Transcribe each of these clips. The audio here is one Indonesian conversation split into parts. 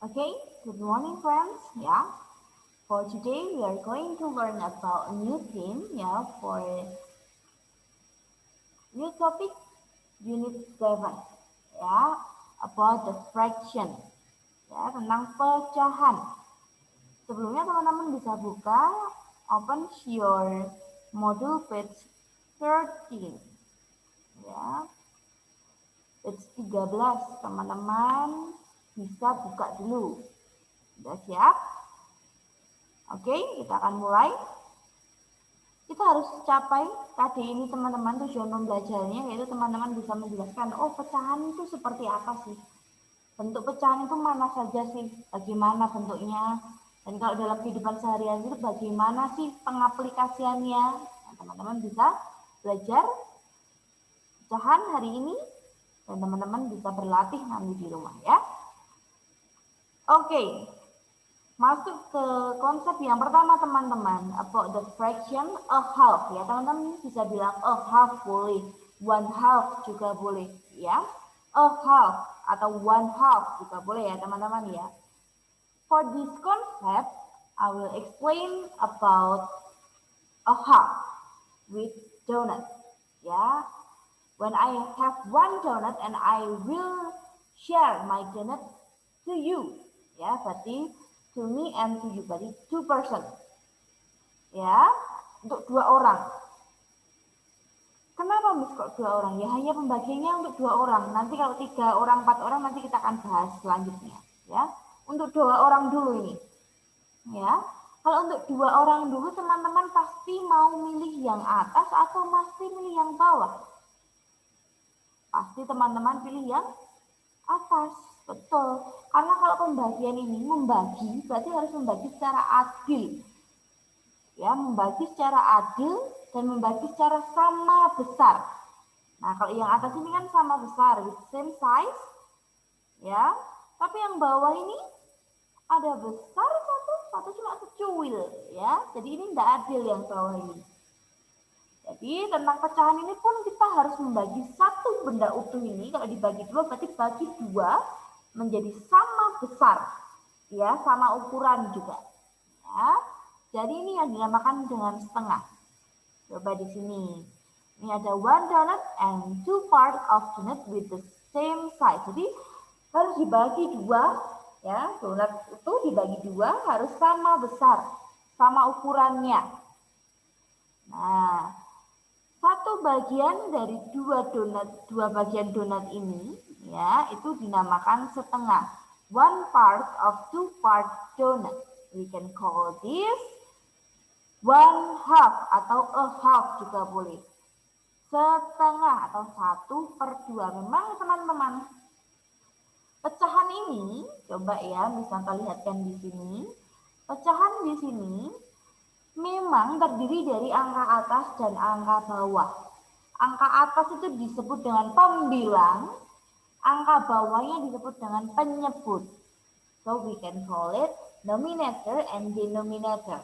Okay, good morning, friends. Yeah, for today we are going to learn about a new theme. Yeah, for new topic, Unit 7. Yeah, about the fraction. Ya, tentang pecahan. Sebelumnya teman-teman bisa buka open your module page 13. Ya, page 13. Teman-teman bisa buka dulu. Sudah siap? Oke, kita akan mulai. Kita harus capai KD ini teman-teman, tujuan pembelajarannya yaitu teman-teman bisa menjelaskan, oh pecahan itu seperti apa sih? Bentuk pecahan itu mana saja sih? Bagaimana bentuknya? Dan kalau dalam kehidupan sehari-hari itu bagaimana sih pengaplikasiannya? Nah, teman-teman bisa belajar pecahan hari ini dan teman-teman bisa berlatih nanti di rumah ya. Oke. Masuk ke konsep yang pertama teman-teman, about the fraction a half ya. Teman-teman bisa bilang a half boleh, one half juga boleh ya. A half atau one half juga boleh ya teman-teman ya. For this concept, I will explain about a half with donut ya. When I have one donut and I will share my donut to you ya, berarti to me and to you, berarti two person ya, untuk dua orang. Kenapa Miss kok dua orang? Ya hanya pembagiannya untuk dua orang. Nanti kalau 3 orang, 4 orang nanti kita akan bahas selanjutnya ya. Untuk 2 orang dulu ini ya. Kalau untuk 2 orang dulu teman-teman pasti mau milih yang atas atau pasti milih yang bawah? Pasti teman-teman pilih yang atas, betul. Karena kalau pembagian ini membagi berarti harus membagi secara adil. Ya, membagi secara adil dan membagi secara sama besar. Nah, kalau yang atas ini kan sama besar, with same size. Ya, tapi yang bawah ini ada besar satu cuma secuil ya. Jadi ini tidak adil yang bawah ini. Jadi tentang pecahan ini pun kita harus membagi satu benda utuh ini, kalau dibagi dua berarti bagi dua menjadi sama besar, ya sama ukuran juga. Ya. Jadi ini yang dinamakan dengan setengah. Coba di sini. Ini ada one donut and two part of donut with the same size. Jadi harus dibagi dua, ya donat itu dibagi dua harus sama besar, sama ukurannya. Nah, satu bagian dari dua bagian donat ini ya itu dinamakan setengah. One part of two part donut. We can call this one half atau a half juga boleh. Setengah atau 1/2. Memang teman-teman pecahan ini coba ya bisa kita lihatkan di sini. Pecahan di sini memang terdiri dari angka atas dan angka bawah. Angka atas itu disebut dengan pembilang, angka bawahnya disebut dengan penyebut. So we can call it nominator and denominator.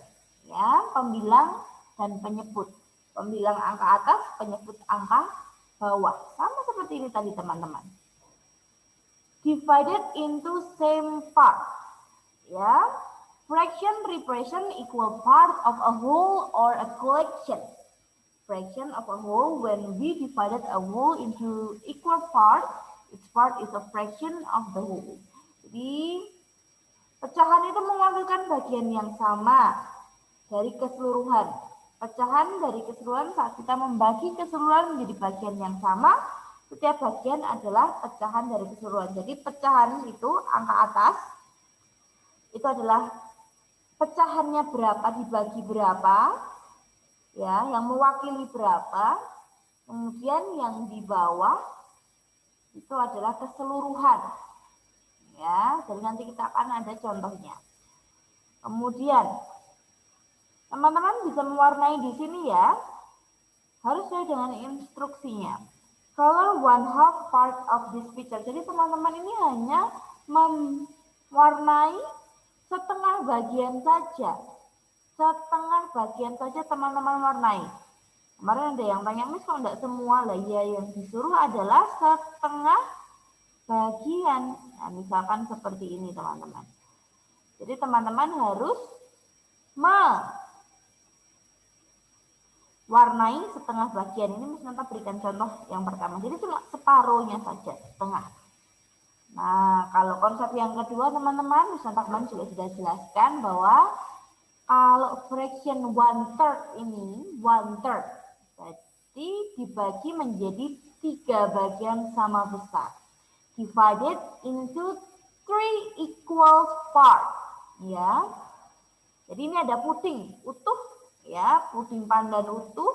Ya, pembilang dan penyebut. Pembilang angka atas, penyebut angka bawah. Sama seperti ini tadi teman-teman. Divided into same part. Ya, fraction represent equal part of a whole or a collection. Fraction of a whole, when we divided a whole into equal part, each part is a fraction of the whole. Jadi pecahan itu mewakilkan bagian yang sama dari keseluruhan. Pecahan dari keseluruhan saat kita membagi keseluruhan menjadi bagian yang sama, setiap bagian adalah pecahan dari keseluruhan. Jadi pecahan itu angka atas itu adalah pecahannya berapa dibagi berapa, ya, yang mewakili berapa. Kemudian yang di bawah itu adalah keseluruhan. Ya, jadi nanti kita akan ada contohnya. Kemudian teman-teman bisa mewarnai di sini ya. Harus sesuai dengan instruksinya. Color one half part of this picture. Jadi teman-teman ini hanya mewarnai setengah bagian saja. Setengah bagian saja teman-teman warnai. Kemarin ada yang tanya, Miss kok enggak semua lah? Ya, yang disuruh adalah setengah bagian. Nah, misalkan seperti ini teman-teman. Jadi teman-teman harus mewarnai setengah bagian. Ini Miss Nata berikan contoh yang pertama. Jadi cuma separuhnya saja, setengah. Nah, kalau konsep yang kedua teman-teman, Miss Nata kemarin juga sudah jelaskan bahwa kalau fraction 1/3 ini, 1/3, jadi dibagi menjadi 3 bagian sama besar. Divided into 3 equal parts, ya. Jadi ini ada puding utuh, ya, puding pandan utuh,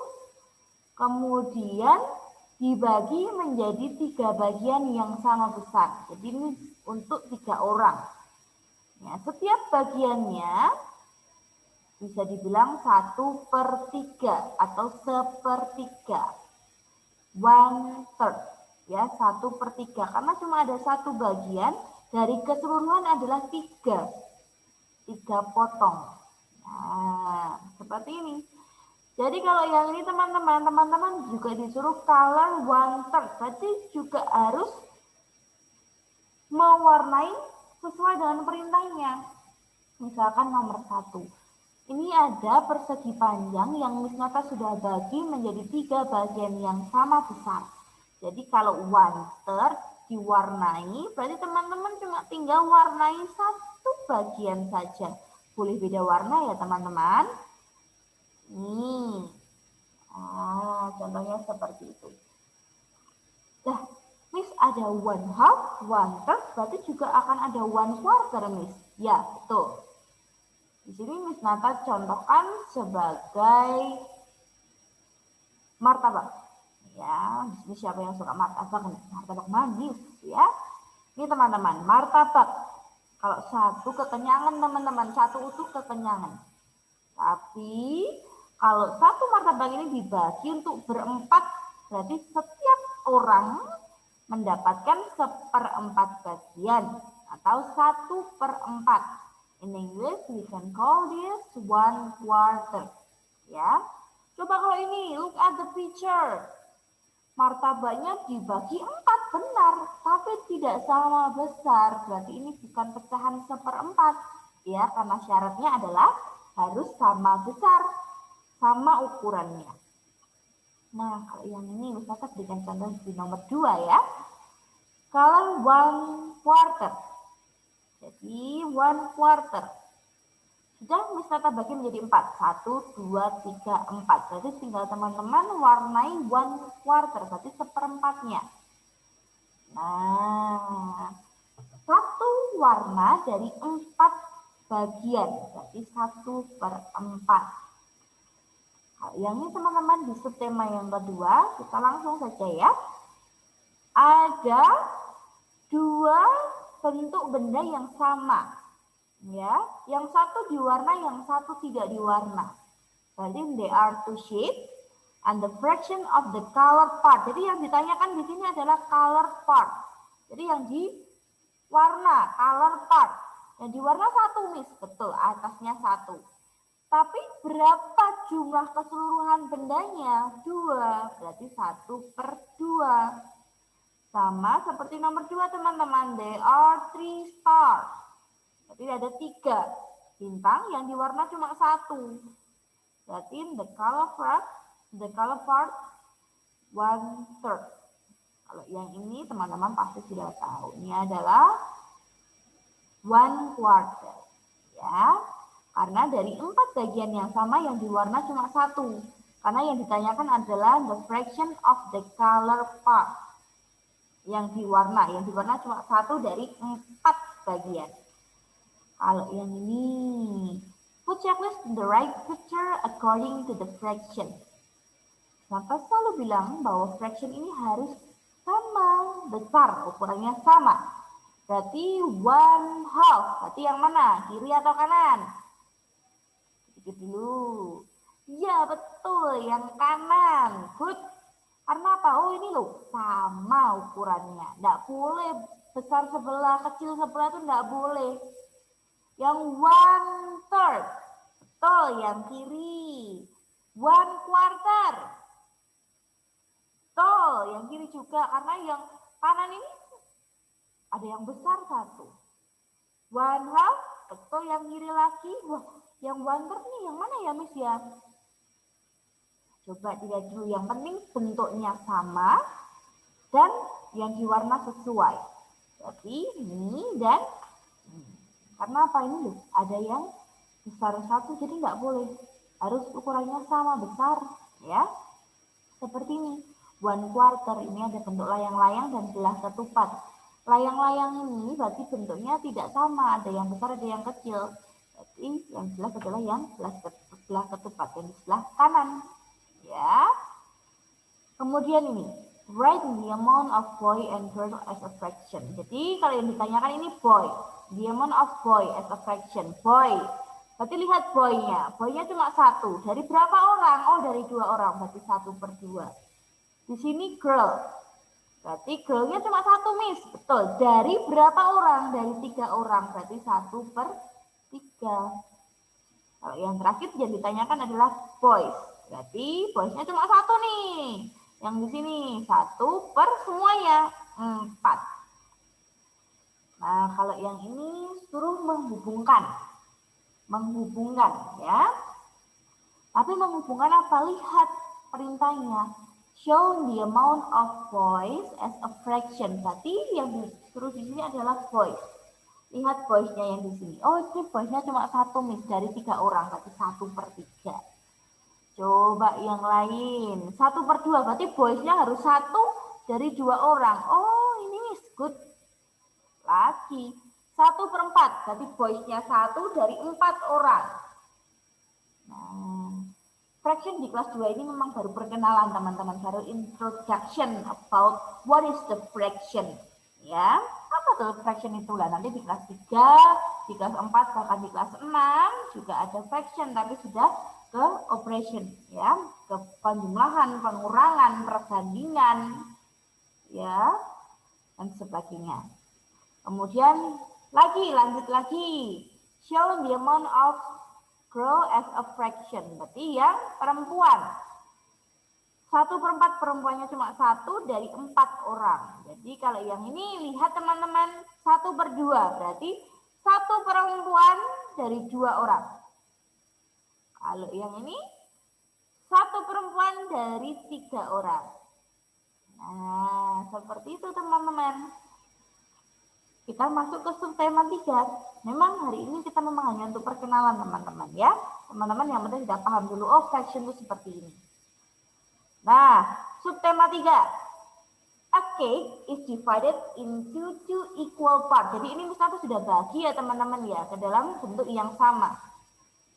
kemudian dibagi menjadi 3 bagian yang sama besar. Jadi ini untuk 3 orang. Ya, setiap bagiannya bisa dibilang 1/3 atau 1/3, 1/3, ya, 1/3, karena cuma ada satu bagian dari keseluruhan adalah 3 potong. Nah, seperti ini. Jadi kalau yang ini teman-teman juga disuruh color 1/3, berarti juga harus mewarnai sesuai dengan perintahnya. Misalkan nomor 1. Ini ada persegi panjang yang Miss Nata sudah bagi menjadi 3 bagian yang sama besar. Jadi kalau 1/3 diwarnai, berarti teman-teman cuma tinggal warnai satu bagian saja. Boleh beda warna ya teman-teman. Nih, contohnya seperti itu. Nah, Miss ada 1/2, 1/3, berarti juga akan ada 1/4, Miss. Ya, betul. Di sini Miss Nata contohkan sebagai martabak. Ya, di sini siapa yang suka martabak? Martabak manis, ya. Ini teman-teman, martabak. Kalau satu kekenyangan teman-teman, satu utuh kekenyangan. Tapi kalau satu martabak ini dibagi untuk berempat, berarti setiap orang mendapatkan 1/4 bagian atau 1/4. In English, we can call this 1/4. Ya, coba kalau ini, look at the picture. Martabaknya dibagi 4, benar, tapi tidak sama besar. Berarti ini bukan pecahan 1/4. Ya, karena syaratnya adalah harus sama besar, sama ukurannya. Nah, kalau yang ini, Ustazah berikan contoh di nomor 2 ya. Kalau 1/4. Jadi 1/4. Sudah Miss Nata bagi menjadi 4. 1, 2, 3, 4. Berarti tinggal teman-teman warnai 1/4. Berarti 1/4-nya. Nah, satu warna dari 4 bagian. Berarti 1/4. Yang ini teman-teman di subtema yang kedua. Kita langsung saja ya. Ada 2 bentuk benda yang sama, ya, yang satu diwarna, yang satu tidak diwarna. Jadi they are two shades and the fraction of the color part. Jadi yang ditanyakan di sini adalah color part. Jadi yang diwarna color part, yang diwarna 1 Miss, betul, atasnya 1. Tapi berapa jumlah keseluruhan bendanya? 2, berarti 1/2. Sama seperti nomor 2 teman-teman, there are 3 stars. Jadi ada 3 bintang yang diwarna cuma 1. Berarti the color part 1/3. Kalau yang ini teman-teman pasti sudah tahu. Ini adalah 1/4. Ya. Karena dari 4 bagian yang sama yang diwarna cuma 1. Karena yang ditanyakan adalah the fraction of the color part. Yang diwarna cuma 1 dari 4 bagian. Kalau yang ini, put checklist in the right picture according to the fraction. Maka selalu bilang bahwa fraction ini harus sama besar, ukurannya sama. Berarti 1/2, berarti yang mana? Kiri atau kanan? Sedikit dulu. Ya betul, yang kanan. Good. Karena apa? Oh ini loh, sama ukurannya. Nggak boleh besar sebelah, kecil sebelah itu nggak boleh. Yang 1/3. Betul, yang kiri. 1/4. Betul, yang kiri juga. Karena yang kanan ini Ada yang besar 1. 1/2, betul yang kiri lagi. Wah, yang 1/3 nih yang mana ya Miss ya? Coba dilihat dulu, yang penting bentuknya sama dan yang diwarna sesuai. Jadi ini dan ini. Karena apa ini loh? Ada yang besar 1, jadi nggak boleh. Harus ukurannya sama besar ya. Seperti ini. 1/4, ini ada bentuk layang-layang dan belah ketupat. Layang-layang ini berarti bentuknya tidak sama, ada yang besar, ada yang kecil. Jadi yang jelas adalah yang belah ketupat, yang di sebelah kanan. Ya. Kemudian ini, write the amount of boy and girl as a fraction. Jadi kalau yang ditanyakan ini boy, the amount of boy as a fraction. Boy, berarti lihat boy-nya. Boy-nya cuma 1. Dari berapa orang? Oh, dari 2 orang, berarti 1/2. Di sini girl, berarti girl-nya cuma 1 Miss. Betul. Dari berapa orang? Dari 3 orang, berarti 1/3. Kalau yang terakhir yang ditanyakan adalah boys. Berarti boys-nya cuma 1 nih. Yang di sini 1 per semuanya 4. Nah, kalau yang ini suruh menghubungkan ya. Tapi menghubungkan apa? Lihat perintahnya. Show the amount of boys as a fraction. Berarti yang disuruh di sini adalah boys. Lihat boys-nya yang di sini. Oh, ini boys-nya cuma 1 Miss, dari 3 orang, berarti 1/3. Coba yang lain, 1/2, berarti boys-nya harus 1 dari 2 orang. Oh, ini Miss, good. Lagi, 1/4, berarti boys-nya 1 dari 4 orang. Nah, fraction di kelas 2 ini memang baru perkenalan teman-teman, baru introduction about what is the fraction. Ya, apa tuh fraction itu lah? Nanti di kelas 3, di kelas 4, bahkan di kelas 6 juga ada fraction, tapi sudah ke operation ya, ke penjumlahan, pengurangan, perbandingan ya, dan sebagainya. Kemudian lanjut lagi, show the amount of girl as a fraction, berarti yang perempuan 1/4, perempuannya cuma 1 dari 4 orang. Jadi kalau yang ini lihat teman-teman, 1/2, berarti 1 perempuan dari 2 orang. Kalau yang ini 1 perempuan dari 3 orang. Nah, seperti itu teman-teman. Kita masuk ke subtema 3. Memang hari ini kita memang hanya untuk perkenalan teman-teman ya. Teman-teman yang penting sudah paham dulu, oh fraction itu seperti ini. Nah, subtema 3. A cake is divided into 2 equal parts. Jadi ini misalnya sudah bagi ya teman-teman ya, ke dalam bentuk yang sama.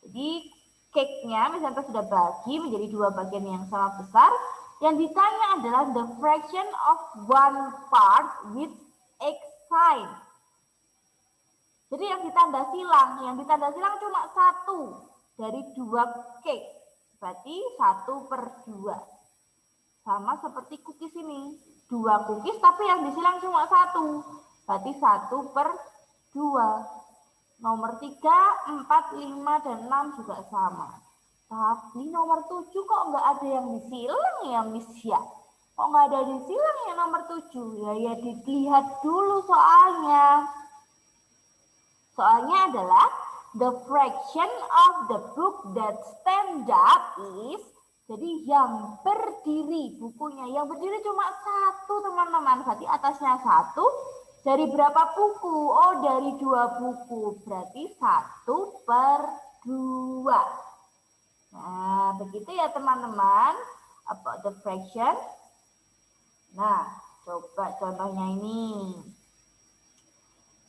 Jadi cake-nya misalnya sudah bagi menjadi 2 bagian yang sama besar. Yang ditanya adalah the fraction of 1 part with X sign. Jadi yang ditanda silang cuma 1 dari 2 cake. Berarti 1/2. Sama seperti cookies ini. 2 cookies tapi yang disilang cuma 1. Berarti 1/2. Nomor 3, 4, 5, dan 6 juga sama. Tapi nomor 7 kok nggak ada yang disilang ya Miss ya? Kok nggak ada disilang ya nomor 7? Ya dilihat dulu soalnya. Soalnya adalah the fraction of the book that stand up is, jadi yang berdiri bukunya, yang berdiri cuma 1 teman-teman, berarti atasnya 1, dari berapa buku? Oh, dari 2 buku, berarti 1/2. Nah, begitu ya teman-teman, about the fraction. Nah, coba contohnya ini.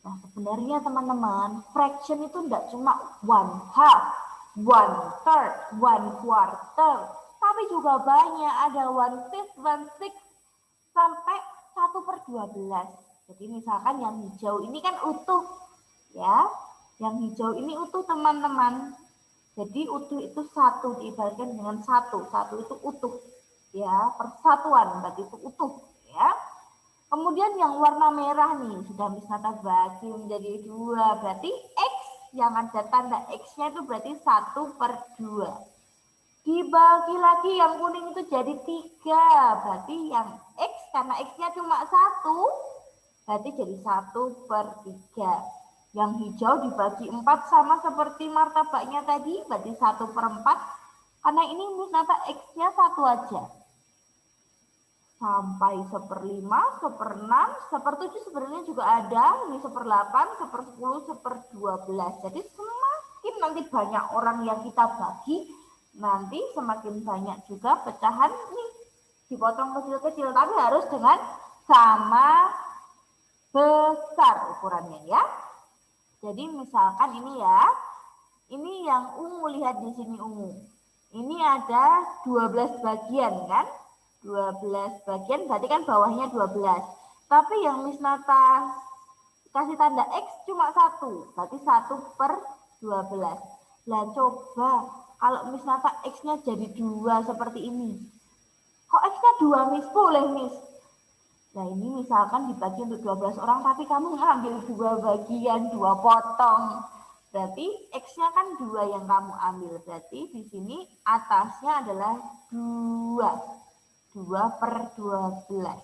Nah, sebenarnya teman-teman, fraction itu tidak cuma 1/2, 1/3, 1/4, tapi juga banyak, ada 1/5, 1/6, sampai 1/12. Jadi misalkan yang hijau ini kan utuh, ya. Yang hijau ini utuh teman-teman. Jadi utuh itu 1, diibaratkan dengan 1. 1 itu utuh, ya, persatuan, berarti itu utuh, ya. Kemudian yang warna merah nih, sudah misalnya bagi menjadi 2, berarti X, yang ada tanda X-nya itu berarti 1/2. Dibagi lagi yang kuning itu jadi 3, berarti yang X, karena X-nya cuma 1, Berarti jadi 1/3. Yang hijau dibagi 4 sama seperti martabaknya tadi, berarti 1/4. Karena ini misalnya X-nya 1 aja. Sampai 1/5, 1/6, 1/7 sebenarnya juga ada. Ini 1/8, 1/10, 1/12. Jadi semakin nanti banyak orang yang kita bagi, nanti semakin banyak juga pecahan nih. Dipotong kecil-kecil, tapi harus dengan sama besar ukurannya ya. Jadi misalkan ini ya, ini yang ungu, lihat di sini ungu. Ini ada 12 bagian kan? 12 bagian berarti kan bawahnya 12. Tapi yang Miss Nata kasih tanda X cuma 1, berarti 1/12. Lah coba kalau Miss Nata X-nya jadi 2 seperti ini. Kok X-nya 2 Miss? Boleh Miss. Nah ini misalkan dibagi untuk 12 orang tapi kamu ngambil 2 bagian, 2 potong. Berarti X-nya kan 2 yang kamu ambil. Berarti di sini atasnya adalah 2/12.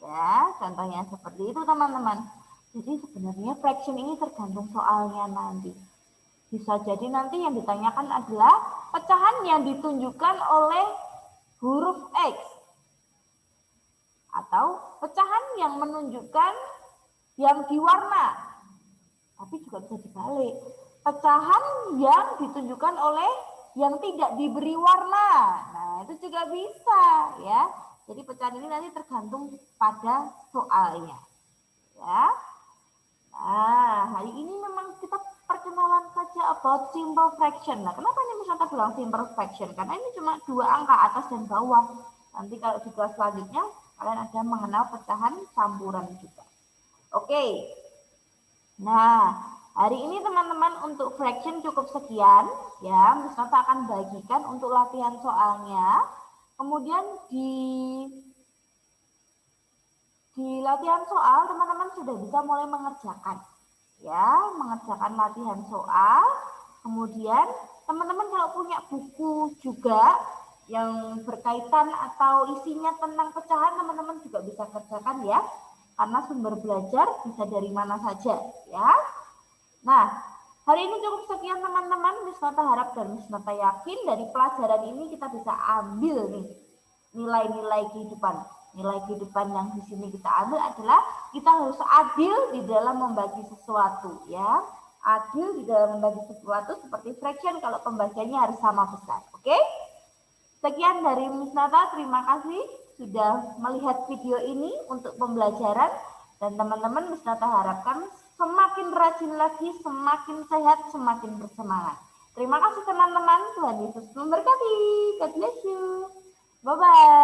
Ya, contohnya seperti itu teman-teman. Jadi sebenarnya fraction ini tergantung soalnya nanti. Bisa jadi nanti yang ditanyakan adalah pecahan yang ditunjukkan oleh huruf X. Atau pecahan yang menunjukkan yang diwarna. Tapi juga bisa dibalik. Pecahan yang ditunjukkan oleh yang tidak diberi warna. Nah, itu juga bisa ya. Jadi pecahan ini nanti tergantung pada soalnya. Ya. Nah, hari ini memang kita perkenalan saja about simple fraction. Nah, kenapa ini misalnya bilang simple fraction? Karena ini cuma 2 angka atas dan bawah. Nanti kalau di kelas selanjutnya kalian ada mengenal pecahan campuran juga. Oke. Nah, hari ini teman-teman untuk fraction cukup sekian ya. Miss Nata akan bagikan untuk latihan soalnya. Kemudian di latihan soal teman-teman sudah bisa mulai mengerjakan ya, mengerjakan latihan soal. Kemudian teman-teman kalau punya buku juga yang berkaitan atau isinya tentang pecahan, teman-teman juga bisa kerjakan ya. Karena sumber belajar bisa dari mana saja ya. Nah, hari ini cukup sekian teman-teman. Miss Nata harap dan Miss Nata yakin dari pelajaran ini kita bisa ambil nih nilai-nilai kehidupan. Nilai kehidupan yang di sini kita ambil adalah kita harus adil di dalam membagi sesuatu ya. Adil di dalam membagi sesuatu seperti fraction kalau pembagiannya harus sama besar. Oke? Sekian dari Miss Nata, terima kasih sudah melihat video ini untuk pembelajaran dan teman-teman Miss Nata harapkan semakin rajin lagi, semakin sehat, semakin bersemangat. Terima kasih teman-teman, Tuhan Yesus memberkati. God bless you. Bye-bye.